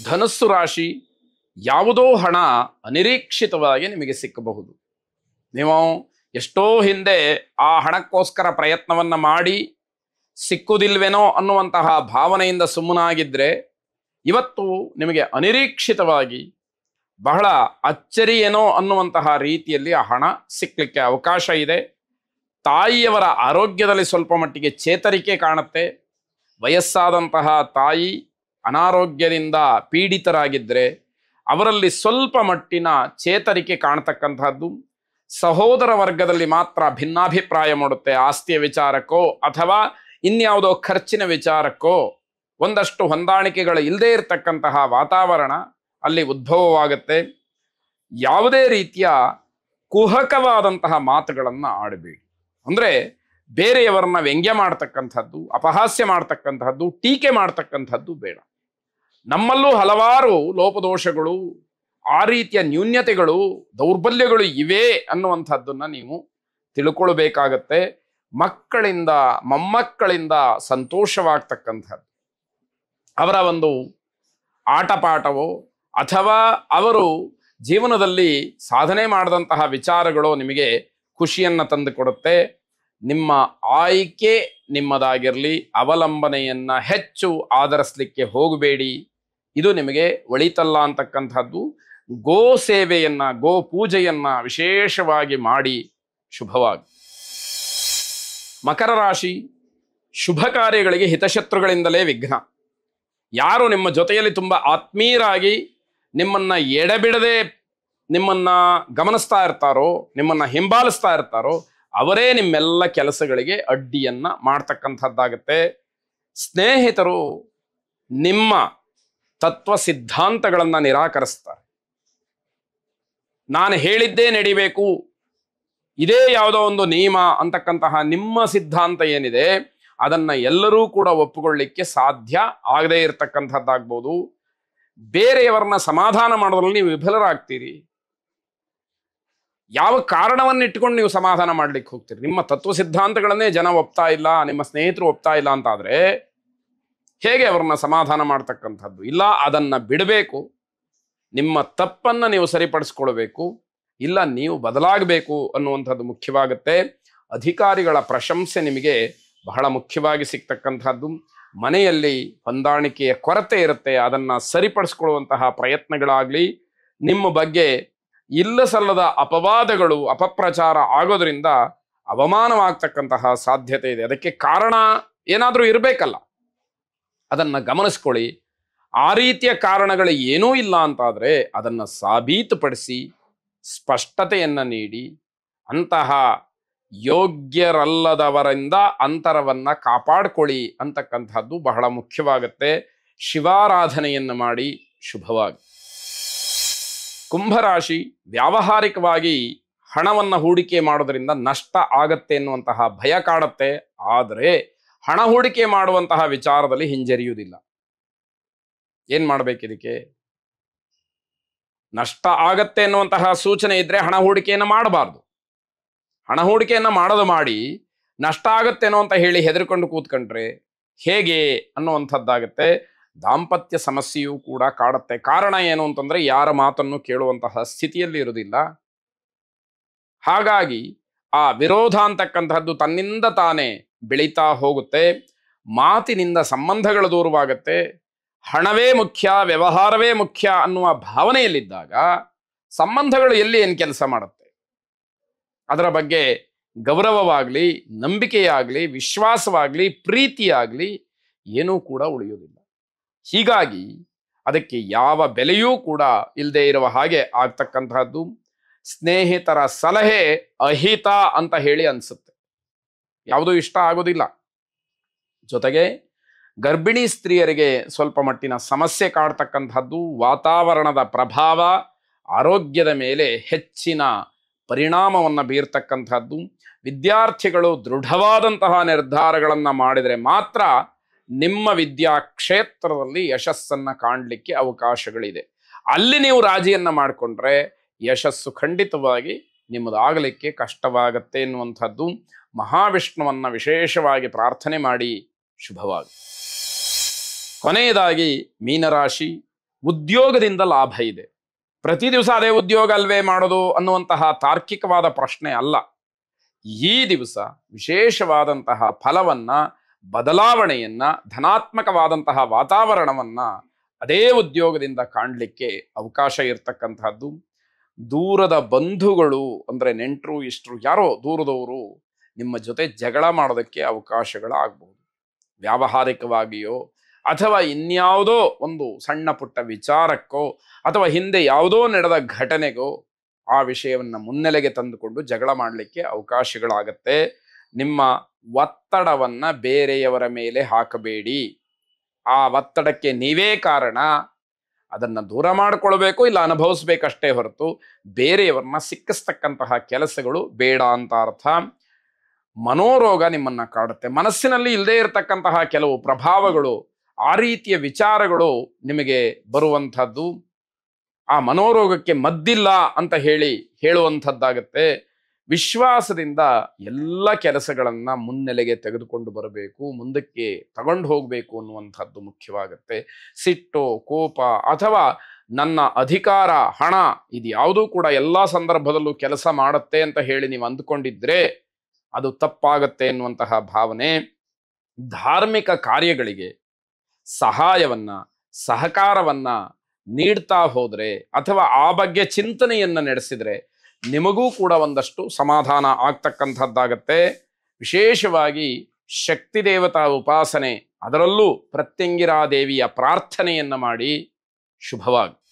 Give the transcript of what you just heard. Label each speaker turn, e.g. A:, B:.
A: ಧನಸ್ಸು ರಾಶಿ, ಯಾವುದೋ ಹಣ ಅನಿರೀಕ್ಷಿತವಾಗಿ ನಿಮಗೆ ಸಿಕ್ಕಬಹುದು. ನೀವು ಎಷ್ಟೋ ಹಿಂದೆ ಆ ಹಣಕ್ಕೋಸ್ಕರ ಪ್ರಯತ್ನವನ್ನ ಮಾಡಿ ಸಿಕ್ಕುವುದಿಲ್ವೇನೋ ಅನ್ನುವಂತಹ ಭಾವನೆಯಿಂದ ಸುಮ್ಮನಾಗಿದ್ರೆ ಇವತ್ತು ನಿಮಗೆ ಅನಿರೀಕ್ಷಿತವಾಗಿ ಬಹಳ ಅಚ್ಚರಿ ಏನೋ ಅನ್ನುವಂತಹ ರೀತಿಯಲ್ಲಿ ಆ ಹಣ ಸಿಕ್ಕಲಿಕ್ಕೆ ಅವಕಾಶ ಇದೆ. ತಾಯಿಯವರ ಆರೋಗ್ಯದಲ್ಲಿ ಸ್ವಲ್ಪ ಮಟ್ಟಿಗೆ ಚೇತರಿಕೆ ಕಾಣುತ್ತೆ. ವಯಸ್ಸಾದಂತಹ ತಾಯಿ ಅನಾರೋಗ್ಯದಿಂದ ಪೀಡಿತರಾಗಿದ್ದರೆ ಅವರಲ್ಲಿ ಸ್ವಲ್ಪ ಮಟ್ಟಿನ ಚೇತರಿಕೆ ಕಾಣತಕ್ಕಂತಹದ್ದು. ಸಹೋದರ ವರ್ಗದಲ್ಲಿ ಮಾತ್ರ ಭಿನ್ನಾಭಿಪ್ರಾಯ ಮೂಡುತ್ತೆ. ಆಸ್ತಿಯ ವಿಚಾರಕ್ಕೋ ಅಥವಾ ಇನ್ಯಾವುದೋ ಖರ್ಚಿನ ವಿಚಾರಕ್ಕೋ ಒಂದಷ್ಟು ಹೊಂದಾಣಿಕೆಗಳು ಇಲ್ಲದೇ ಇರತಕ್ಕಂತಹ ವಾತಾವರಣ ಅಲ್ಲಿ ಉದ್ಭವವಾಗುತ್ತೆ. ಯಾವುದೇ ರೀತಿಯ ಕುಹಕವಾದಂತಹ ಮಾತುಗಳನ್ನು ಆಡಬೇಡಿ. ಅಂದರೆ ಬೇರೆಯವರನ್ನ ವ್ಯಂಗ್ಯ ಮಾಡ್ತಕ್ಕಂಥದ್ದು, ಅಪಹಾಸ್ಯ ಮಾಡ್ತಕ್ಕಂಥದ್ದು, ಟೀಕೆ ಮಾಡ್ತಕ್ಕಂಥದ್ದು ಬೇಡ. ನಮ್ಮಲ್ಲೂ ಹಲವಾರು ಲೋಪದೋಷಗಳು, ಆ ರೀತಿಯ ನ್ಯೂನ್ಯತೆಗಳು, ದೌರ್ಬಲ್ಯಗಳು ಇವೆ ಅನ್ನುವಂಥದ್ದನ್ನ ನೀವು ತಿಳ್ಕೊಳ್ಬೇಕಾಗತ್ತೆ. ಮಕ್ಕಳಿಂದ ಮೊಮ್ಮಕ್ಕಳಿಂದ ಸಂತೋಷವಾಗ್ತಕ್ಕಂಥದ್ದು, ಅವರ ಒಂದು ಆಟಪಾಠವೋ ಅಥವಾ ಅವರು ಜೀವನದಲ್ಲಿ ಸಾಧನೆ ಮಾಡಿದಂತಹ ವಿಚಾರಗಳು ನಿಮಗೆ ಖುಷಿಯನ್ನು ತಂದು ಕೊಡುತ್ತೆ. ನಿಮ್ಮ ಆಯ್ಕೆ ನಿಮ್ಮದಾಗಿರಲಿ, ಅವಲಂಬನೆಯನ್ನ ಹೆಚ್ಚು ಆಧರಿಸಲಿಕ್ಕೆ ಹೋಗಬೇಡಿ. ಇದು ನಿಮಗೆ ಒಳಿತಲ್ಲ ಅಂತಕ್ಕಂಥದ್ದು. ಗೋ ಸೇವೆಯನ್ನ, ಗೋ ಪೂಜೆಯನ್ನ ವಿಶೇಷವಾಗಿ ಮಾಡಿ ಶುಭವಾಗಿ. ಮಕರ ರಾಶಿ, ಶುಭ ಕಾರ್ಯಗಳಿಗೆ ಹಿತಶತ್ರುಗಳಿಂದಲೇ ವಿಘ್ನ. ಯಾರು ನಿಮ್ಮ ಜೊತೆಯಲ್ಲಿ ತುಂಬ ಆತ್ಮೀಯರಾಗಿ ನಿಮ್ಮನ್ನ ಎಡೆಬಿಡದೆ ನಿಮ್ಮನ್ನ ಗಮನಿಸ್ತಾ ಇರ್ತಾರೋ, ನಿಮ್ಮನ್ನ ಹಿಂಬಾಲಿಸ್ತಾ ಇರ್ತಾರೋ ಅವರೇ ನಿಮ್ಮೆಲ್ಲ ಕೆಲಸಗಳಿಗೆ ಅಡ್ಡಿಯನ್ನ ಮಾಡ್ತಕ್ಕಂಥದ್ದಾಗತ್ತೆ. ಸ್ನೇಹಿತರು ನಿಮ್ಮ ತತ್ವ ಸಿದ್ಧಾಂತಗಳನ್ನ ನಿರಾಕರಿಸ್ತಾರೆ. ನಾನು ಹೇಳಿದ್ದೇ ನಡಿಬೇಕು, ಇದೇ ಯಾವುದೋ ಒಂದು ನಿಯಮ ಅಂತಕ್ಕಂತಹ ನಿಮ್ಮ ಸಿದ್ಧಾಂತ ಏನಿದೆ ಅದನ್ನ ಎಲ್ಲರೂ ಕೂಡ ಒಪ್ಪಿಕೊಳ್ಳಿಕ್ಕೆ ಸಾಧ್ಯ ಆಗದೇ ಇರತಕ್ಕಂಥದ್ದಾಗ್ಬೋದು. ಬೇರೆಯವರನ್ನ ಸಮಾಧಾನ ಮಾಡೋದ್ರಲ್ಲಿ ನೀವು ವಿಫಲರಾಗ್ತೀರಿ. ಯಾವ ಕಾರಣವನ್ನು ಇಟ್ಕೊಂಡು ನೀವು ಸಮಾಧಾನ ಮಾಡ್ಲಿಕ್ಕೆ ಹೋಗ್ತೀರಿ? ನಿಮ್ಮ ತತ್ವ ಸಿದ್ಧಾಂತಗಳನ್ನೇ ಜನ ಒಪ್ತಾ ಇಲ್ಲ, ನಿಮ್ಮ ಸ್ನೇಹಿತರು ಒಪ್ತಾ ಇಲ್ಲ ಅಂತಾದ್ರೆ ಹೇಗೆ ಅವ್ರನ್ನ ಸಮಾಧಾನ ಮಾಡ್ತಕ್ಕಂಥದ್ದು? ಇಲ್ಲ, ಅದನ್ನ ಬಿಡಬೇಕು. ನಿಮ್ಮ ತಪ್ಪನ್ನ ನೀವು ಸರಿಪಡಿಸ್ಕೊಳ್ಬೇಕು, ಇಲ್ಲ ನೀವು ಬದಲಾಗಬೇಕು ಅನ್ನುವಂಥದ್ದು ಮುಖ್ಯವಾಗುತ್ತೆ. ಅಧಿಕಾರಿಗಳ ಪ್ರಶಂಸೆ ನಿಮಗೆ ಬಹಳ ಮುಖ್ಯವಾಗಿ ಸಿಗ್ತಕ್ಕಂಥದ್ದು. ಮನೆಯಲ್ಲಿ ಹೊಂದಾಣಿಕೆಯ ಕೊರತೆ ಇರುತ್ತೆ, ಅದನ್ನ ಸರಿಪಡಿಸ್ಕೊಳ್ಳುವಂತಹ ಪ್ರಯತ್ನಗಳಾಗ್ಲಿ, ನಿಮ್ಮ ಬಗ್ಗೆ ಇಲ್ಲ ಸಲ್ಲದ ಅಪವಾದಗಳು, ಅಪಪ್ರಚಾರ ಆಗೋದ್ರಿಂದ ಅವಮಾನವಾಗ್ತಕ್ಕಂತಹ ಸಾಧ್ಯತೆ ಇದೆ. ಅದಕ್ಕೆ ಕಾರಣ ಏನಾದರೂ ಇರಬೇಕಲ್ಲ, ಅದನ್ನ ಗಮನಿಸ್ಕೊಳ್ಳಿ. ಆ ರೀತಿಯ ಕಾರಣಗಳು ಏನೂ ಇಲ್ಲ ಅಂತಾದ್ರೆ ಅದನ್ನ ಸಾಬೀತುಪಡಿಸಿ ಸ್ಪಷ್ಟತೆಯನ್ನ ನೀಡಿ ಅಂತಹ ಯೋಗ್ಯರಲ್ಲದವರಿಂದ ಅಂತರವನ್ನ ಕಾಪಾಡ್ಕೊಳ್ಳಿ ಅಂತಕ್ಕಂಥದ್ದು ಬಹಳ ಮುಖ್ಯವಾಗುತ್ತೆ. ಶಿವಾರಾಧನೆಯನ್ನು ಮಾಡಿ ಶುಭವಾಗಿ. ಕುಂಭರಾಶಿ, ವ್ಯಾವಹಾರಿಕವಾಗಿ ಹಣವನ್ನು ಹೂಡಿಕೆ ಮಾಡೋದ್ರಿಂದ ನಷ್ಟ ಆಗತ್ತೆ ಎನ್ನುವಂತಹ ಭಯ ಕಾಡುತ್ತೆ. ಆದರೆ ಹಣ ಹೂಡಿಕೆ ಮಾಡುವಂತಹ ವಿಚಾರದಲ್ಲಿ ಹಿಂಜರಿಯುವುದಿಲ್ಲ. ಏನ್ ಮಾಡ್ಬೇಕು? ಇದಕ್ಕೆ ನಷ್ಟ ಆಗತ್ತೆ ಎನ್ನುವಂತಹ ಸೂಚನೆ ಇದ್ರೆ ಹಣ ಹೂಡಿಕೆಯನ್ನು ಮಾಡಬಾರ್ದು. ಹಣ ಹೂಡಿಕೆಯನ್ನು ಮಾಡೋದು ಮಾಡಿ ನಷ್ಟ ಆಗತ್ತೇನೋ ಅಂತ ಹೇಳಿ ಹೆದರ್ಕೊಂಡು ಕೂತ್ಕೊಂಡ್ರೆ ಹೇಗೆ ಅನ್ನುವಂಥದ್ದಾಗತ್ತೆ. ದಾಂಪತ್ಯ ಸಮಸ್ಯೆಯೂ ಕೂಡ ಕಾಡುತ್ತೆ. ಕಾರಣ ಏನು ಅಂತಂದ್ರೆ ಯಾರ ಮಾತನ್ನು ಕೇಳುವಂತಹ ಸ್ಥಿತಿಯಲ್ಲಿ ಇರುವುದಿಲ್ಲ. ಹಾಗಾಗಿ ಆ ವಿರೋಧ ಅಂತಕ್ಕಂತಹದ್ದು ತನ್ನಿಂದ ತಾನೇ ಬೆಳೀತಾ ಹೋಗುತ್ತೆ. ಮಾತಿನಿಂದ ಸಂಬಂಧಗಳು ದೂರವಾಗುತ್ತೆ. ಹಣವೇ ಮುಖ್ಯ, ವ್ಯವಹಾರವೇ ಮುಖ್ಯ ಅನ್ನುವ ಭಾವನೆಯಲ್ಲಿದ್ದಾಗ ಸಂಬಂಧಗಳು ಎಲ್ಲಿ ಏನು ಕೆಲಸ ಮಾಡುತ್ತೆ? ಅದರ ಬಗ್ಗೆ ಗೌರವವಾಗ್ಲಿ, ನಂಬಿಕೆಯಾಗ್ಲಿ, ವಿಶ್ವಾಸವಾಗ್ಲಿ, ಪ್ರೀತಿಯಾಗ್ಲಿ ಏನೂ ಕೂಡ ಉಳಿಯುವುದಿಲ್ಲ. ಹೀಗಾಗಿ ಅದಕ್ಕೆ ಯಾವ ಬೆಲೆಯೂ ಕೂಡ ಇಲ್ಲದೆ ಇರುವ ಹಾಗೆ ಆಗ್ತಕ್ಕಂತಹದ್ದು. ಸ್ನೇಹಿತರ ಸಲಹೆ ಅಹಿತ ಅಂತ ಹೇಳಿ ಅನ್ಸುತ್ತೆ, ಯಾವುದೂ ಇಷ್ಟ ಆಗೋದಿಲ್ಲ. ಜೊತೆಗೆ ಗರ್ಭಿಣಿ ಸ್ತ್ರೀಯರಿಗೆ ಸ್ವಲ್ಪ ಮಟ್ಟಿನ ಸಮಸ್ಯೆ ಕಾಡ್ತಕ್ಕಂಥದ್ದು. ವಾತಾವರಣದ ಪ್ರಭಾವ ಆರೋಗ್ಯದ ಮೇಲೆ ಹೆಚ್ಚಿನ ಪರಿಣಾಮವನ್ನು ಬೀರ್ತಕ್ಕಂಥದ್ದು. ವಿದ್ಯಾರ್ಥಿಗಳು ದೃಢವಾದಂತಹ ನಿರ್ಧಾರಗಳನ್ನು ಮಾಡಿದರೆ ಮಾತ್ರ ನಿಮ್ಮ ವಿದ್ಯಾ ಕ್ಷೇತ್ರದಲ್ಲಿ ಯಶಸ್ಸನ್ನು ಕಾಣಲಿಕ್ಕೆ ಅವಕಾಶಗಳಿದೆ. ಅಲ್ಲಿ ನೀವು ರಾಜಿಯನ್ನು ಮಾಡಿಕೊಂಡ್ರೆ ಯಶಸ್ಸು ಖಂಡಿತವಾಗಿ ನಿಮ್ಮದಾಗಲಿಕ್ಕೆ ಕಷ್ಟವಾಗತ್ತೆ ಎನ್ನುವಂಥದ್ದು. ಮಹಾವಿಷ್ಣುವನ್ನ ವಿಶೇಷವಾಗಿ ಪ್ರಾರ್ಥನೆ ಮಾಡಿ ಶುಭವಾಗಿ. ಕೊನೆಯದಾಗಿ ಮೀನರಾಶಿ, ಉದ್ಯೋಗದಿಂದ ಲಾಭ ಇದೆ. ಪ್ರತಿ ದಿವಸ ಅದೇ ಉದ್ಯೋಗ ಅಲ್ವೇ ಮಾಡೋದು ಅನ್ನುವಂತಹ ತಾರ್ಕಿಕವಾದ ಪ್ರಶ್ನೆ ಅಲ್ಲ. ಈ ದಿವಸ ವಿಶೇಷವಾದಂತಹ ಫಲವನ್ನ, ಬದಲಾವಣೆಯನ್ನ, ಧನಾತ್ಮಕವಾದಂತಹ ವಾತಾವರಣವನ್ನ ಅದೇ ಉದ್ಯೋಗದಿಂದ ಕಾಣಲಿಕ್ಕೆ ಅವಕಾಶ ಇರತಕ್ಕಂತಹದ್ದು. ದೂರದ ಬಂಧುಗಳು ಅಂದ್ರೆ ನೆಂಟರು ಇಷ್ಟರು ಯಾರೋ ದೂರದವರು ನಿಮ್ಮ ಜೊತೆ ಜಗಳ ಮಾಡೋದಕ್ಕೆ ಅವಕಾಶಗಳಾಗಬಹುದು. ವ್ಯಾವಹಾರಿಕವಾಗಿಯೋ ಅಥವಾ ಇನ್ಯಾವುದೋ ಒಂದು ಸಣ್ಣ ಪುಟ್ಟ ವಿಚಾರಕ್ಕೋ ಅಥವಾ ಹಿಂದೆ ಯಾವುದೋ ನಡೆದ ಘಟನೆಗೋ ಆ ವಿಷಯವನ್ನ ಮುನ್ನೆಲೆಗೆ ತಂದುಕೊಂಡು ಜಗಳ ಮಾಡಲಿಕ್ಕೆ ಅವಕಾಶಗಳಾಗತ್ತೆ. ನಿಮ್ಮ ಒತ್ತಡವನ್ನ ಬೇರೆಯವರ ಮೇಲೆ ಹಾಕಬೇಡಿ. ಆ ಒತ್ತಡಕ್ಕೆ ನೀವೇ ಕಾರಣ. ಅದನ್ನ ದೂರ ಮಾಡಿಕೊಳ್ಬೇಕು, ಇಲ್ಲ ಅನುಭವಿಸ್ಬೇಕಷ್ಟೇ ಹೊರತು ಬೇರೆಯವರನ್ನ ಸಿಕ್ಕಿಸ್ತಕ್ಕಂತಹ ಕೆಲಸಗಳು ಬೇಡ ಅಂತ ಅರ್ಥ. ಮನೋರೋಗ ನಿಮ್ಮನ್ನ ಕಾಡುತ್ತೆ. ಮನಸ್ಸಿನಲ್ಲಿ ಇಲ್ಲದೆ ಇರತಕ್ಕಂತಹ ಕೆಲವು ಪ್ರಭಾವಗಳು, ಆ ರೀತಿಯ ವಿಚಾರಗಳು ನಿಮಗೆ ಬರುವಂಥದ್ದು. ಆ ಮನೋರೋಗಕ್ಕೆ ಮದ್ದಿಲ್ಲ ಅಂತ ಹೇಳುವಂಥದ್ದಾಗತ್ತೆ. ವಿಶ್ವಾಸದಿಂದ ಎಲ್ಲ ಕೆಲಸಗಳನ್ನ ಮುನ್ನೆಲೆಗೆ ತೆಗೆದುಕೊಂಡು ಬರಬೇಕು, ಮುಂದಕ್ಕೆ ತಗೊಂಡು ಹೋಗಬೇಕು ಅನ್ನುವಂಥದ್ದು ಮುಖ್ಯವಾಗತ್ತೆ. ಸಿಟ್ಟು, ಕೋಪ ಅಥವಾ ನನ್ನ ಅಧಿಕಾರ, ಹಣ ಇದು ಯಾವುದೂ ಕೂಡ ಎಲ್ಲ ಸಂದರ್ಭದಲ್ಲೂ ಕೆಲಸ ಮಾಡುತ್ತೆ ಅಂತ ಹೇಳಿ ನೀವು ಅಂದುಕೊಂಡಿದ್ರೆ ಅದು ತಪ್ಪಾಗತ್ತೆ ಎನ್ನುವಂತಹ ಭಾವನೆ. ಧಾರ್ಮಿಕ ಕಾರ್ಯಗಳಿಗೆ ಸಹಾಯವನ್ನ, ಸಹಕಾರವನ್ನ ನೀಡ್ತಾ ಹೋದ್ರೆ ಅಥವಾ ಆ ಬಗ್ಗೆ ಚಿಂತನೆಯನ್ನ ನಡೆಸಿದ್ರೆ ನಿಮಗೂ ಕೂಡ ಒಂದಷ್ಟು ಸಮಾಧಾನ ಆಗ್ತಕ್ಕಂಥದ್ದಾಗತ್ತೆ. ವಿಶೇಷವಾಗಿ ಶಕ್ತಿ ದೇವತಾ ಉಪಾಸನೆ, ಅದರಲ್ಲೂ ಪ್ರತ್ಯಂಗಿರಾ ದೇವಿಯ ಪ್ರಾರ್ಥನೆಯನ್ನ ಮಾಡಿ. ಶುಭವಾಗಿ.